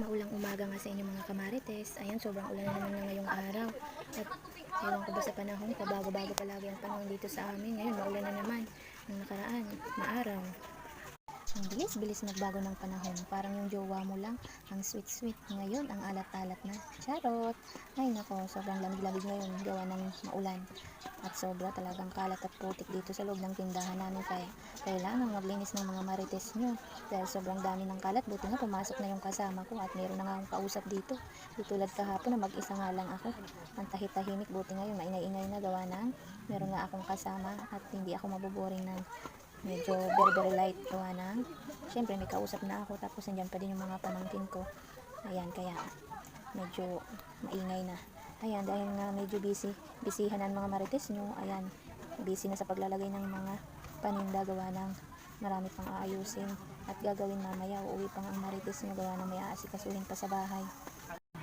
Maulang umaga nga sa inyo mga kamarites. Ayan, sobrang ulan na naman na ngayong araw. At ewan ko ba sa panahon, pabago-bago palagi ang panahon dito sa amin. Ngayon, maulan na naman. Nung nakaraan, maaraw. Ang bilis-bilis nagbago ng panahon. Parang yung jowa mo lang, ang sweet-sweet. Ngayon, ang alat-alat na. Charot! Ay nako, sobrang lamig-lamig ngayon gawa ng maulan. At sobra talagang kalat at putik dito sa loob ng tindahan namin. Kaya kailangan maglinis ng mga marites nyo. Dahil sobrang dami ng kalat. Buti nga pumasok na yung kasama ko at meron na nga akong kausap dito. Di tulad kahapon na mag-isa nga lang ako. Ang tahit-tahimik. Buti ngayon maingay-ingay na gawa ng meron nga akong kasama at hindi ako mabuboring ng medyo very light gawa ng syempre may kausap na ako tapos nandiyan pa din yung mga pamangkin ko. Ayan, kaya medyo maingay na. Ayan, dahil nga medyo bisihan ang mga marites nyo. Ayan, busy na sa paglalagay ng mga paninda gawa ng marami pang aayusin at gagawin mamaya. Uuwi pang ang marites nyo gawa ng may aasikasuhin pa sa bahay.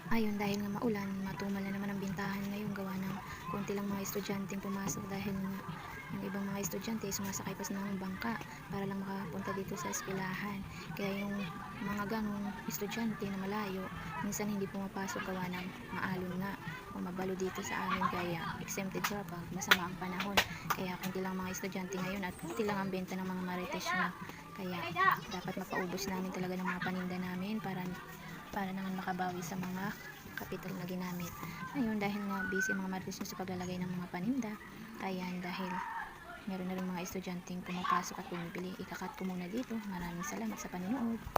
Ayun, dahil nga maulan, matumal na naman ang bintahan ngayon gawa ng konti lang mga estudyanteng pumasok dahil nga yung ibang mga estudyante sumasakay pa ng bangka para lang makapunta dito sa eskwelahan. Kaya yung mga ganong estudyante na malayo, minsan hindi pumapasok gawa ng maalon nga o mabalo dito sa amin. Kaya exempted siya pag masama ang panahon. Kaya kunti lang mga estudyante ngayon at kunti lang ang benta ng mga marites nyo. Kaya dapat mapaubos namin talaga ng mga paninda namin para naman makabawi sa mga kapital na ginamit. Ayun, dahil nga busy mga marites nyo sa paglalagay ng mga paninda. Ayan, dahil meron na rin mga estudyanteng pumapasok at bumibili. Ikakat ko muna dito. Maraming salamat sa panonood.